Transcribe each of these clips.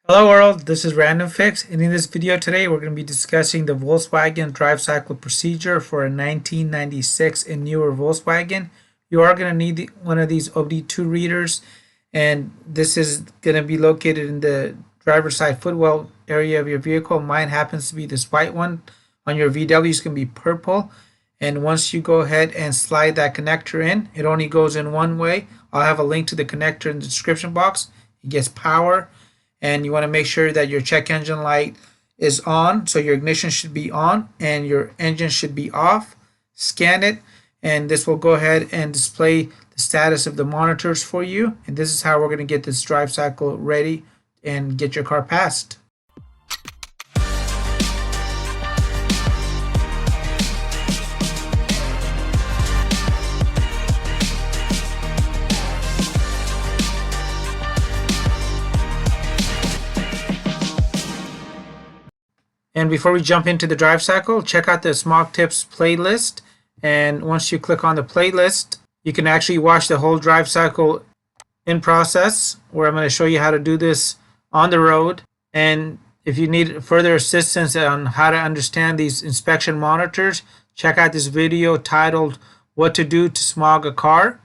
Hello world, this is Random Fix, and in this video today we're going to be discussing the Volkswagen drive cycle procedure for a 1996 and newer Volkswagen. You are going to need one of these OBD2 readers, and this is going to be located in the driver's side footwell area of your vehicle. Mine happens to be this white one. On your VW it's going to be purple, and once you go ahead and slide that connector in, it only goes in one way. I'll have a link to the connector in the description box. It gets power, and you want to make sure that your check engine light is on, so your ignition should be on and your engine should be off. Scan it, and this will go ahead and display the status of the monitors for you, and this is how we're going to get this drive cycle ready and get your car passed. And before we jump into the drive cycle, check out the Smog Tips playlist. And once you click on the playlist, you can actually watch the whole drive cycle in process, where I'm going to show you how to do this on the road. And if you need further assistance on how to understand these inspection monitors, check out this video titled "What to Do to Smog a Car."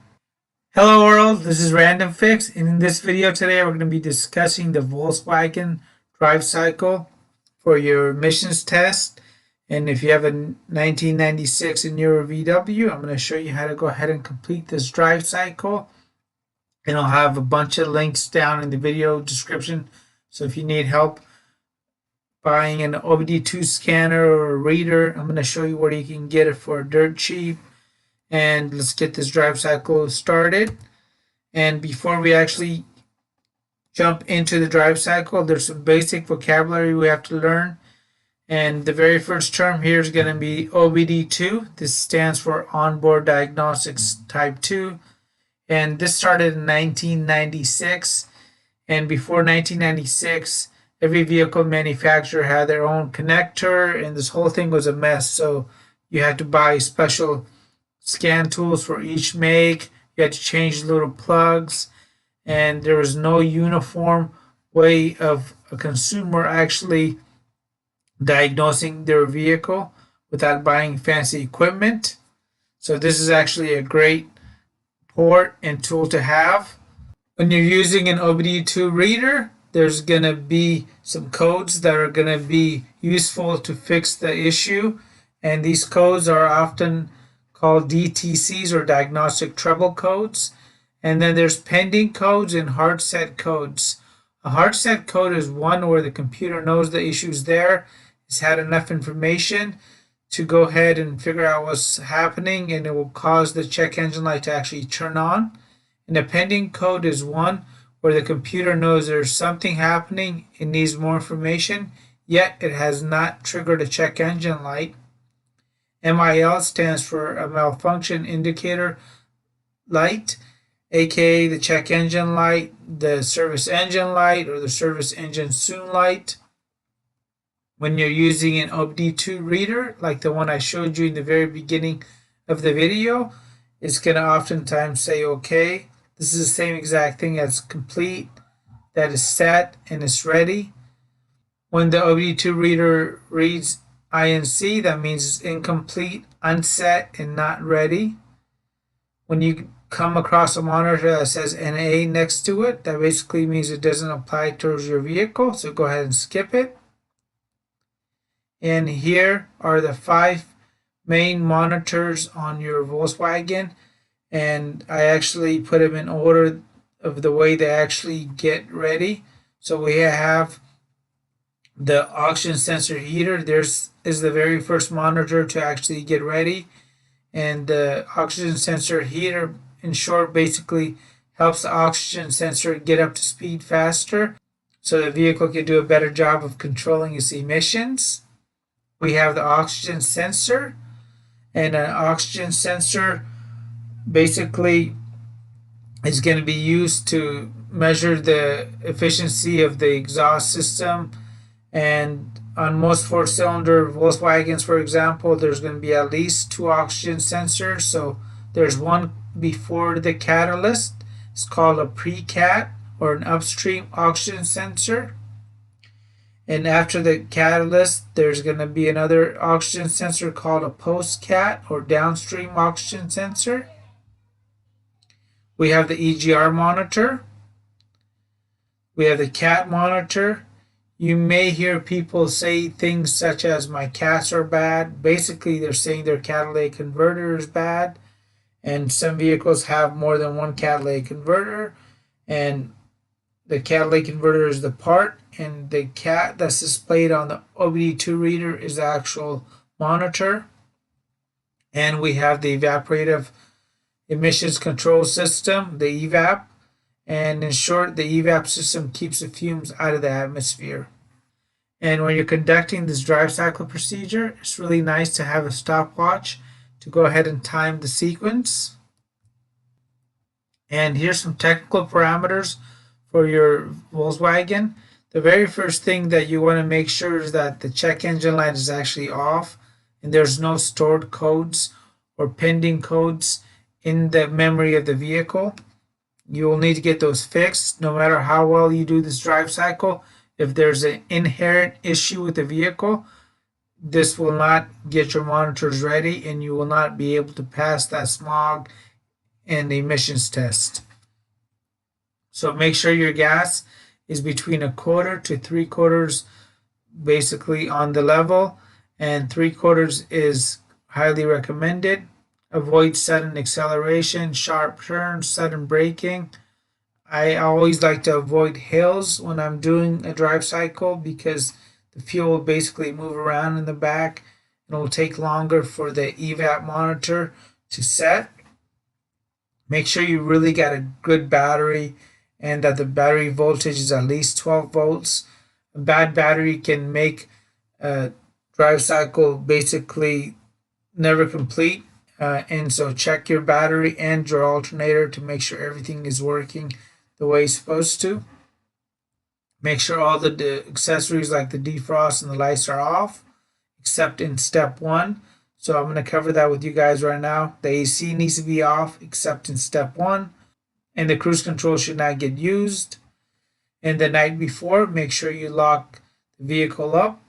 Hello world, this is Random Fix, and in this video today we're going to be discussing the Volkswagen drive cycle for your emissions test. And if you have a 1996 and newer VW, I'm going to show you how to go ahead and complete this drive cycle, and I'll have a bunch of links down in the video description. So if you need help buying an OBD2 scanner or a reader, I'm going to show you where you can get it for dirt cheap. And let's get this drive cycle started. And before we actually jump into the drive cycle, there's some basic vocabulary we have to learn. And the very first term here is going to be OBD2. This stands for Onboard Diagnostics Type 2. And this started in 1996. And before 1996, every vehicle manufacturer had their own connector, and this whole thing was a mess. So you had to buy special scan tools for each make. You had to change little plugs, and there was no uniform way of a consumer actually diagnosing their vehicle without buying fancy equipment. So this is actually a great port and tool to have. When you're using an OBD2 reader, there's going to be some codes that are going to be useful to fix the issue, and these codes are often called DTCs, or diagnostic trouble codes. And then there's pending codes and hard set codes. A hard set code is one where the computer knows the issue's there, it's had enough information to go ahead and figure out what's happening, and it will cause the check engine light to actually turn on. And a pending code is one where the computer knows there's something happening, it needs more information, yet it has not triggered a check engine light. MIL stands for a malfunction indicator light, aka the check engine light, the service engine light, or the service engine soon light. When you're using an OBD2 reader, like the one I showed you in the very beginning of the video, it's going to oftentimes say OK. This is the same exact thing as complete, that is set, and it's ready. When the OBD2 reader reads INC, that means it's incomplete, unset, and not ready. When you come across a monitor that says NA next to it, that basically means it doesn't apply towards your vehicle, so go ahead and skip it. And here are the 5 main monitors on your Volkswagen, and I actually put them in order of the way they actually get ready. So we have the oxygen sensor heater. There's is the very first monitor to actually get ready, and the oxygen sensor heater, in short, basically helps the oxygen sensor get up to speed faster so the vehicle can do a better job of controlling its emissions. We have the oxygen sensor, and an oxygen sensor basically is going to be used to measure the efficiency of the exhaust system. And on most 4-cylinder Volkswagens, for example, there's going to be at least 2 oxygen sensors. So there's one before the catalyst. It's called a pre-cat, or an upstream oxygen sensor. And after the catalyst, there's going to be another oxygen sensor called a post-cat or downstream oxygen sensor. We have the EGR monitor. We have the cat monitor. You may hear people say things such as my cats are bad. Basically, they're saying their catalytic converter is bad. And some vehicles have more than one catalytic converter. And the catalytic converter is the part, and the cat that's displayed on the OBD2 reader is the actual monitor. And we have the evaporative emissions control system, the EVAP. And in short, the EVAP system keeps the fumes out of the atmosphere. And when you're conducting this drive cycle procedure, it's really nice to have a stopwatch to go ahead and time the sequence. And here's some technical parameters for your Volkswagen. The very first thing that you want to make sure is that the check engine light is actually off and there's no stored codes or pending codes in the memory of the vehicle. You will need to get those fixed no matter how well you do this drive cycle. If there's an inherent issue with the vehicle, this will not get your monitors ready and you will not be able to pass that smog and emissions test. So make sure your gas is between 1/4 to 3/4 basically on the level, and 3/4 is highly recommended. Avoid sudden acceleration, sharp turns, sudden braking. I always like to avoid hills when I'm doing a drive cycle because the fuel will basically move around in the back and it will take longer for the EVAP monitor to set. Make sure you really got a good battery and that the battery voltage is at least 12 volts. A bad battery can make a drive cycle basically never complete. And so check your battery and your alternator to make sure everything is working the way it's supposed to. Make sure all the accessories like the defrost and the lights are off, except in step 1. So I'm going to cover that with you guys right now. The AC needs to be off except in step 1. And the cruise control should not get used. And the night before, make sure you lock the vehicle up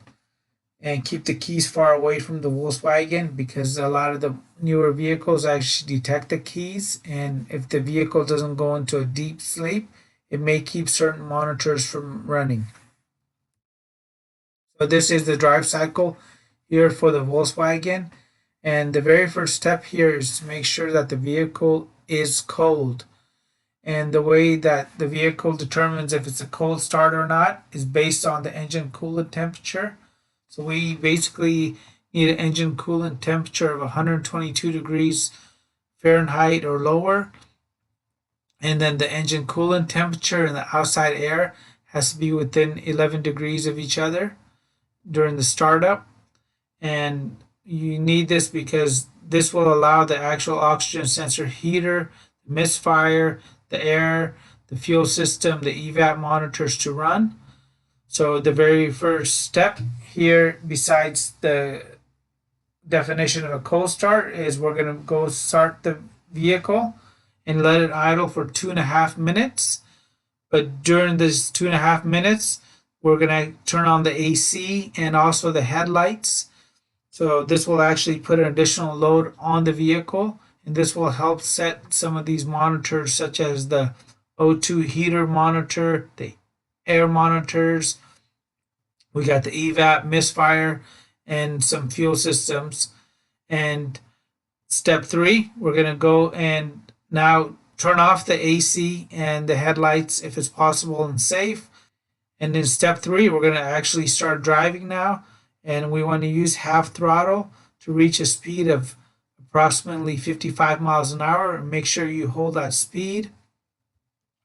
and keep the keys far away from the Volkswagen because a lot of the newer vehicles actually detect the keys, and if the vehicle doesn't go into a deep sleep, it may keep certain monitors from running. So this is the drive cycle here for the Volkswagen, and the very first step here is to make sure that the vehicle is cold. And the way that the vehicle determines if it's a cold start or not is based on the engine coolant temperature. So we basically need an engine coolant temperature of 122 degrees Fahrenheit or lower. And then the engine coolant temperature and the outside air has to be within 11 degrees of each other during the startup. And you need this because this will allow the actual oxygen sensor heater, the misfire, the air, the fuel system, the EVAP monitors to run. So the very first step here, besides the definition of a cold start, is we're going to go start the vehicle and let it idle for 2.5 minutes. But during this 2.5 minutes, we're going to turn on the AC and also the headlights. So this will actually put an additional load on the vehicle, and this will help set some of these monitors such as the O2 heater monitor, the air monitors. We got the EVAP, misfire, and some fuel systems. And step 3, we're going to go and now turn off the AC and the headlights if it's possible and safe. And in step 3, we're going to actually start driving now. And we want to use half throttle to reach a speed of approximately 55 miles an hour. And make sure you hold that speed.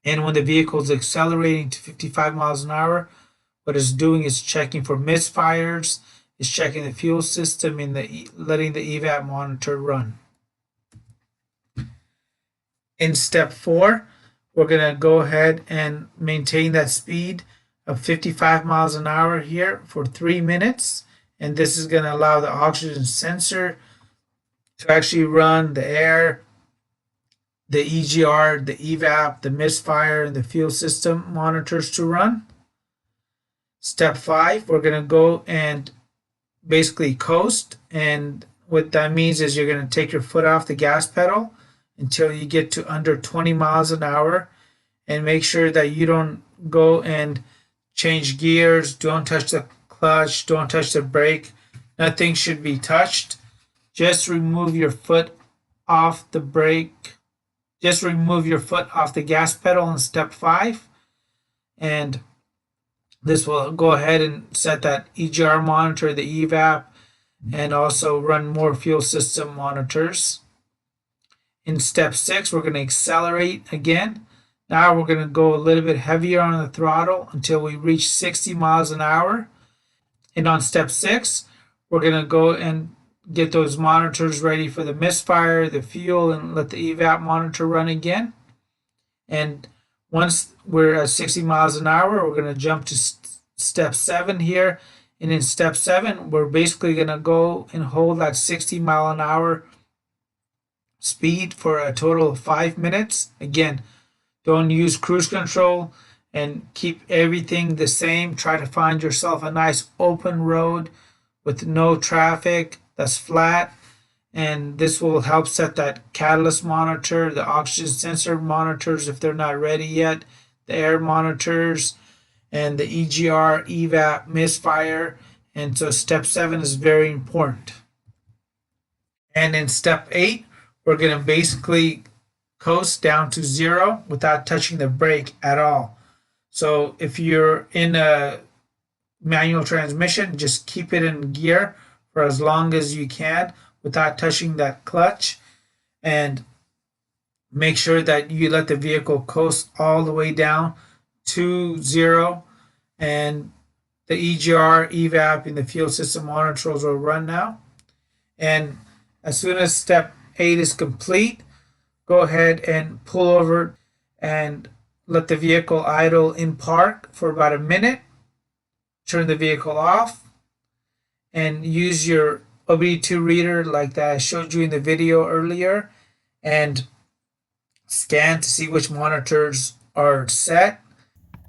And when the vehicle is accelerating to 55 miles an hour, what it's doing is checking for misfires, it's checking the fuel system, and letting the EVAP monitor run. In step 4, we're going to go ahead and maintain that speed of 55 miles an hour here for 3 minutes. And this is going to allow the oxygen sensor to actually run the air, the EGR, the EVAP, the misfire, and the fuel system monitors to run. Step 5, we're going to go and basically coast, and what that means is you're going to take your foot off the gas pedal until you get to under 20 miles an hour, and make sure that you don't go and change gears, don't touch the clutch, don't touch the brake. Nothing should be touched. Just remove your foot off the brake. Just remove your foot off the gas pedal in step 5, and this will go ahead and set that EGR monitor, the EVAP, and also run more fuel system monitors. In step 6, we're going to accelerate again. Now we're going to go a little bit heavier on the throttle until we reach 60 miles an hour. And on step 6, we're going to go and get those monitors ready for the misfire, the fuel, and let the EVAP monitor run again. And once we're at 60 miles an hour, we're going to jump to step 7 here. And in step 7, we're basically going to go and hold that 60 mile an hour speed for a total of 5 minutes. Again, don't use cruise control and keep everything the same. Try to find yourself a nice open road with no traffic that's flat, and this will help set that catalyst monitor, the oxygen sensor monitors if they're not ready yet, the air monitors, and the EGR EVAP misfire. And so step 7 is very important. And in step 8, we're going to basically coast down to 0 without touching the brake at all. So if you're in a manual transmission, just keep it in gear for as long as you can without touching that clutch, and make sure that you let the vehicle coast all the way down to 0, and the EGR, EVAP, and the fuel system monitors will run now. And as soon as step 8 is complete, go ahead and pull over and let the vehicle idle in park for about a minute. Turn the vehicle off and use your OBD2 reader like that I showed you in the video earlier, and scan to see which monitors are set.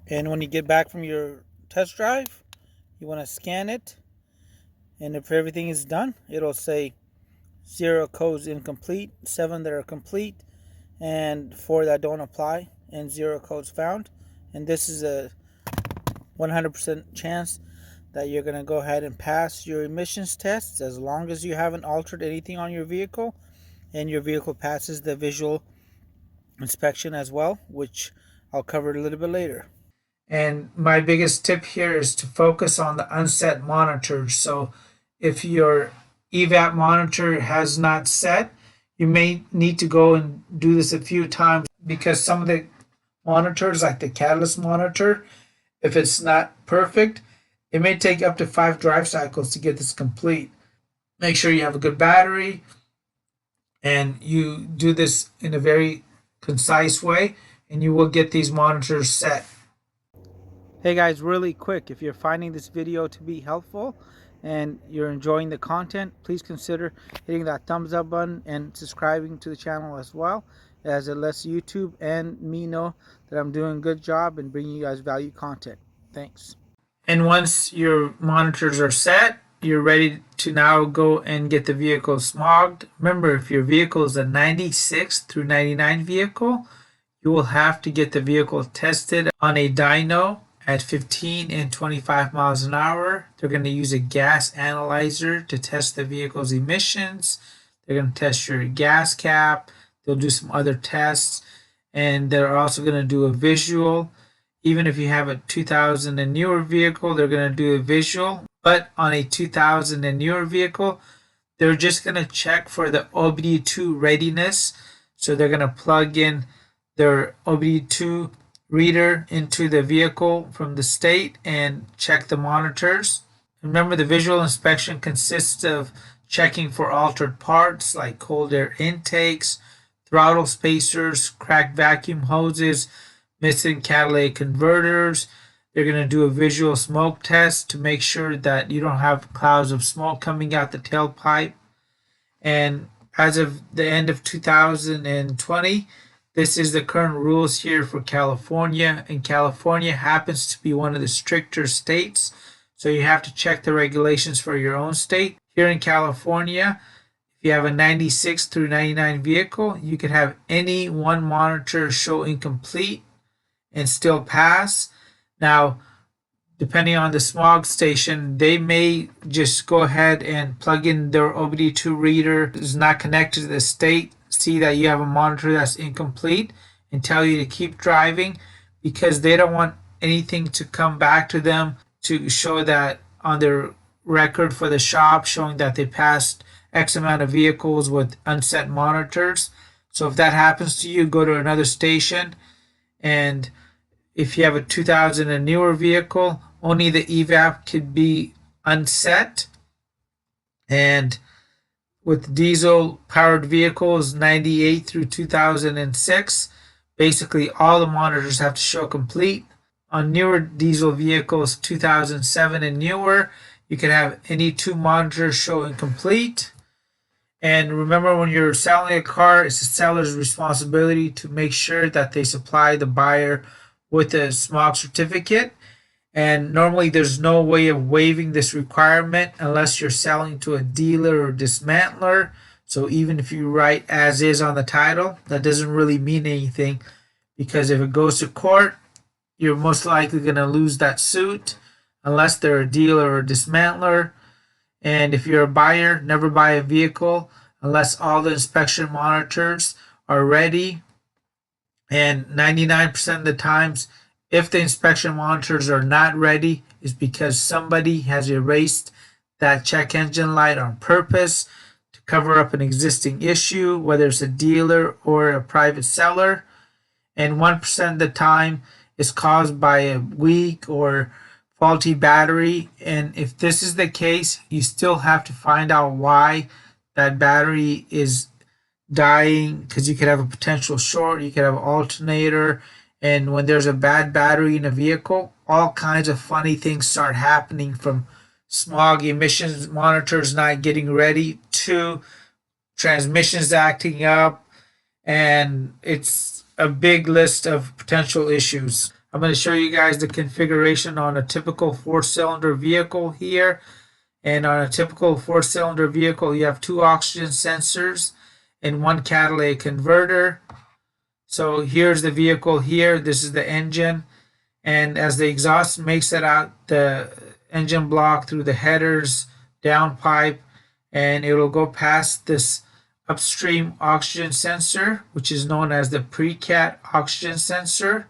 And when you get back from your test drive, you want to scan it, and if everything is done, it'll say 0 codes incomplete, 7 that are complete, and 4 that don't apply, and 0 codes found. And this is a 100% chance that you're going to go ahead and pass your emissions tests as long as you haven't altered anything on your vehicle and your vehicle passes the visual inspection as well, which I'll cover a little bit later. And my biggest tip here is to focus on the unset monitors. So if your EVAP monitor has not set, you may need to go and do this a few times, because some of the monitors, like the catalyst monitor, if it's not perfect, it may take up to 5 drive cycles to get this complete. Make sure you have a good battery, and you do this in a very concise way, and you will get these monitors set. Hey guys, really quick, if you're finding this video to be helpful and you're enjoying the content, please consider hitting that thumbs up button and subscribing to the channel as well, as it lets YouTube and me know that I'm doing a good job and bringing you guys value content. Thanks. And once your monitors are set, you're ready to now go and get the vehicle smogged. Remember, if your vehicle is a 96 through 99 vehicle, you will have to get the vehicle tested on a dyno at 15 and 25 miles an hour. They're going to use a gas analyzer to test the vehicle's emissions. They're going to test your gas cap. They'll do some other tests, and they're also going to do a visual. Even if you have a 2000 and newer vehicle, they're going to do a visual. But on a 2000 and newer vehicle, they're just going to check for the OBD2 readiness. So they're going to plug in their OBD2 reader into the vehicle from the state and check the monitors. Remember, the visual inspection consists of checking for altered parts like cold air intakes, throttle spacers, cracked vacuum hoses, missing catalytic converters. They're going to do a visual smoke test to make sure that you don't have clouds of smoke coming out the tailpipe. And as of the end of 2020, This is the current rules here for California, and California happens to be one of the stricter states, so you have to check the regulations for your own state. Here in California, if you have a 96 through 99 vehicle, you can have any one monitor show incomplete and still pass. Now, depending on the smog station, they may just go ahead and plug in their OBD2 reader is not connected to the state, see that you have a monitor that's incomplete, and tell you to keep driving, because they don't want anything to come back to them to show that on their record for the shop showing that they passed X amount of vehicles with unset monitors. So if that happens to you, go to another station, and if you have a 2000 and newer vehicle, only the EVAP could be unset. And with diesel powered vehicles 98 through 2006, basically all the monitors have to show complete. On newer diesel vehicles 2007 and newer, you can have any two monitors show incomplete. And remember, when you're selling a car, it's the seller's responsibility to make sure that they supply the buyer with a smog certificate. And normally there's no way of waiving this requirement unless you're selling to a dealer or dismantler. So even if you write as is on the title, that doesn't really mean anything, because if it goes to court, you're most likely going to lose that suit unless they're a dealer or dismantler. And if you're a buyer, never buy a vehicle unless all the inspection monitors are ready. And 99% of the times, if the inspection monitors are not ready, it's because somebody has erased that check engine light on purpose to cover up an existing issue, whether it's a dealer or a private seller. And 1% of the time is caused by a weak or faulty battery. And if this is the case, you still have to find out why that battery is dying, because you could have a potential short, you could have an alternator. And when there's a bad battery in a vehicle, all kinds of funny things start happening, from smog emissions monitors not getting ready to transmissions acting up, and it's a big list of potential issues. I'm going to show you guys the configuration on a typical four-cylinder vehicle here. And on a typical four-cylinder vehicle, you have two oxygen sensors and one catalytic converter. So here's the vehicle here. This is the engine. And as the exhaust makes it out the engine block through the headers, downpipe, and it will go past this upstream oxygen sensor, which is known as the pre-cat oxygen sensor.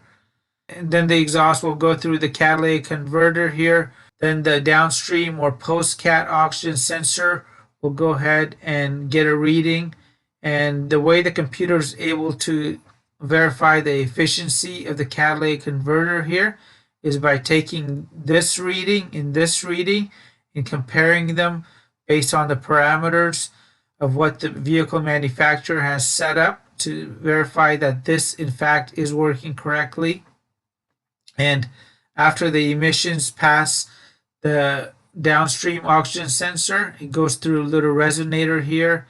And then the exhaust will go through the catalytic converter here. Then the downstream or post-cat oxygen sensor will go ahead and get a reading. And the way the computer is able to verify the efficiency of the catalytic converter here is by taking this reading and comparing them based on the parameters of what the vehicle manufacturer has set up to verify that this in fact is working correctly. And after the emissions pass the downstream oxygen sensor, it goes through a little resonator here,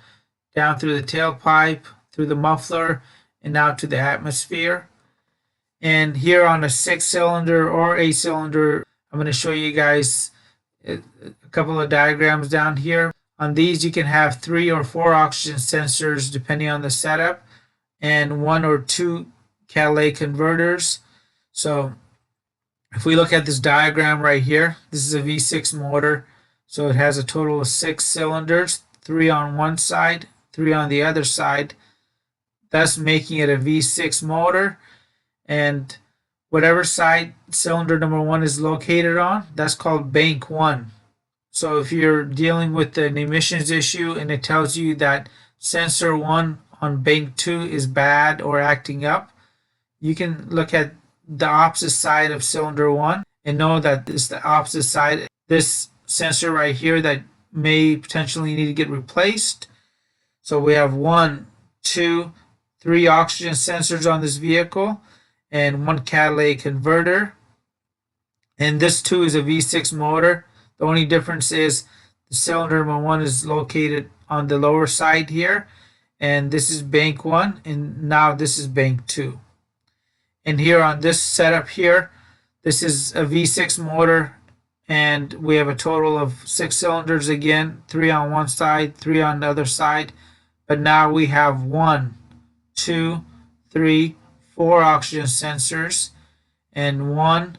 down through the tailpipe, through the muffler, and out to the atmosphere. And here on a 6-cylinder or 8-cylinder, I'm going to show you guys a couple of diagrams down here. On these, you can have 3 or 4 oxygen sensors depending on the setup, and 1 or 2 catalytic converters. So if we look at this diagram right here, this is a V6 motor. So it has a total of 6 cylinders, 3 on one side, 3 on the other side, thus making it a V6 motor. And whatever side cylinder number 1 is located on, that's called bank 1. So if you're dealing with an emissions issue and it tells you that sensor 1 on bank 2 is bad or acting up, you can look at the opposite side of cylinder 1 and know that it's the opposite side, this sensor right here, that may potentially need to get replaced. So we have 1, 2, 3 oxygen sensors on this vehicle and 1 catalytic converter. And this too is a V6 motor. The only difference is the cylinder number 1 is located on the lower side here, and this is bank 1, and now this is bank 2. And here on this setup here, this is a V6 motor, and we have a total of 6 cylinders again, 3 on one side, 3 on the other side. But now we have 1, 2, 3, 4 oxygen sensors, and 1,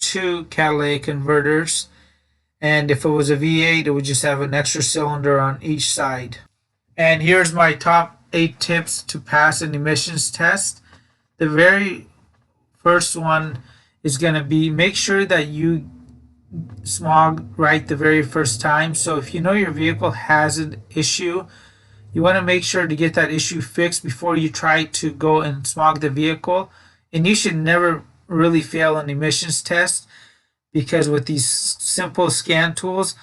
2 catalytic converters. And if it was a V8, it would just have an extra cylinder on each side. And here's my top 8 tips to pass an emissions test. The very first one is going to be make sure that you smog right the very first time. So if you know your vehicle has an issue, you want to make sure to get that issue fixed before you try to go and smog the vehicle. And you should never really fail an emissions test, because with these simple scan tools,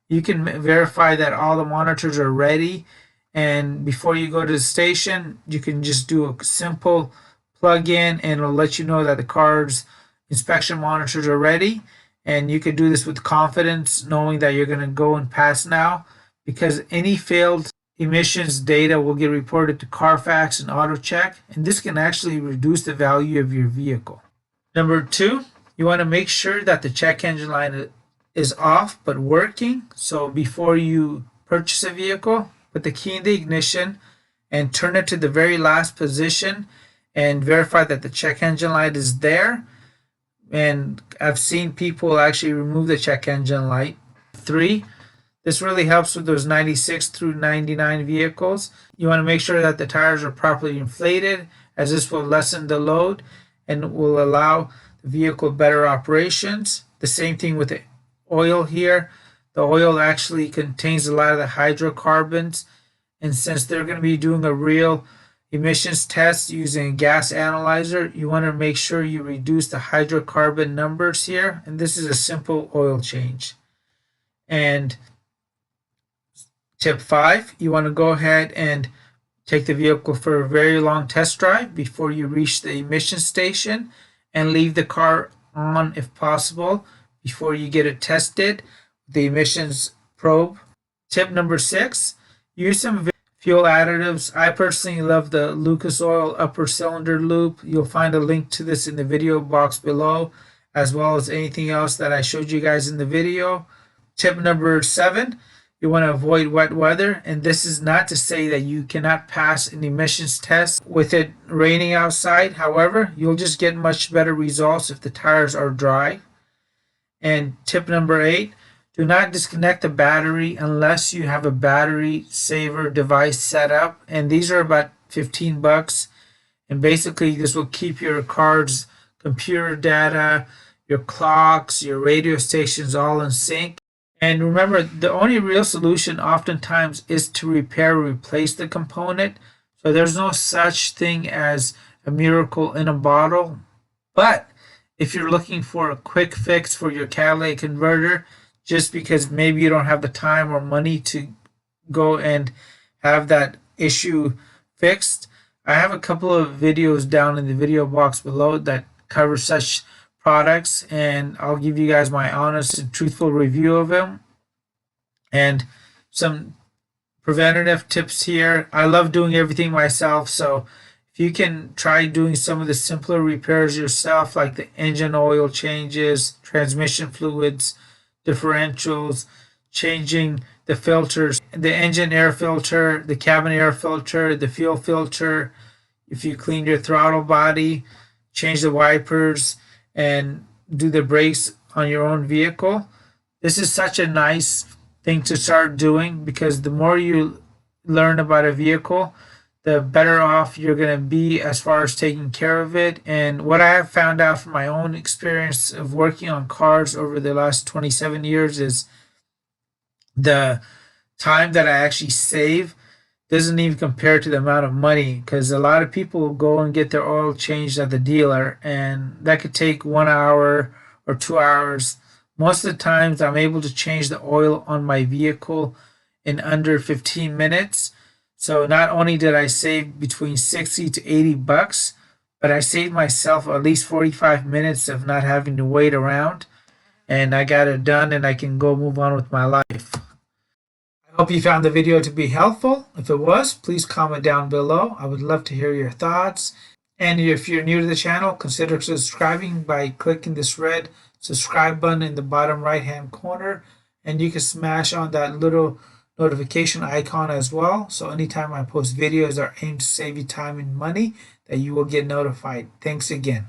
you can verify that all the monitors are ready. And before you go to the station, you can just do a simple plug-in, and it'll let you know that the car's inspection monitors are ready. And you can do this with confidence, knowing that you're going to go and pass now, because any failed emissions data will get reported to Carfax and AutoCheck, and this can actually reduce the value of your vehicle. Number 2, you want to make sure that the check engine light is off but working. So before you purchase a vehicle, put the key in the ignition and turn it to the very last position and verify that the check engine light is there. And I've seen people actually remove the check engine light. 3, this really helps with those 96 through 99 vehicles. You want to make sure that the tires are properly inflated, as this will lessen the load and will allow the vehicle better operations. The same thing with the oil here. The oil actually contains a lot of the hydrocarbons, and since they're going to be doing a real emissions test using a gas analyzer, you want to make sure you reduce the hydrocarbon numbers here, and this is a simple oil change. And tip 5, you want to go ahead and take the vehicle for a very long test drive before you reach the emission station, and leave the car on if possible before you get it tested with the emissions probe. Tip number 6, use some fuel additives. I personally love the Lucas Oil upper cylinder loop. You'll find a link to this in the video box below, as well as anything else that I showed you guys in the video. Tip number 7, you want to avoid wet weather, and this is not to say that you cannot pass an emissions test with it raining outside. However, you'll just get much better results if the tires are dry. And tip number 8, do not disconnect the battery unless you have a battery saver device set up, and these are about $15. And basically this will keep your car's computer data, your clocks, your radio stations all in sync. And remember, the only real solution oftentimes is to repair or replace the component. So there's no such thing as a miracle in a bottle. But if you're looking for a quick fix for your catalytic converter, just because maybe you don't have the time or money to go and have that issue fixed, I have a couple of videos down in the video box below that cover such products, and I'll give you guys my honest and truthful review of them and some preventative tips here. I love doing everything myself, so if you can try doing some of the simpler repairs yourself, like the engine oil changes, transmission fluids, differentials, changing the filters, the engine air filter, the cabin air filter, the fuel filter, if you clean your throttle body, change the wipers, and do the brakes on your own vehicle. This is such a nice thing to start doing, because the more you learn about a vehicle, the better off you're going to be as far as taking care of it. And what I have found out from my own experience of working on cars over the last 27 years is the time that I actually save doesn't even compare to the amount of money, because a lot of people will go and get their oil changed at the dealer, and that could take 1 hour or 2 hours. Most of the times I'm able to change the oil on my vehicle in under 15 minutes. So not only did I save between 60 to 80 bucks, but I saved myself at least 45 minutes of not having to wait around, and I got it done, and I can go move on with my life. I hope you found the video to be helpful. If it was, please comment down below. I would love to hear your thoughts. And if you're new to the channel, consider subscribing by clicking this red subscribe button in the bottom right hand corner. And you can smash on that little notification icon as well. So anytime I post videos that are aimed to save you time and money, that you will get notified. Thanks again.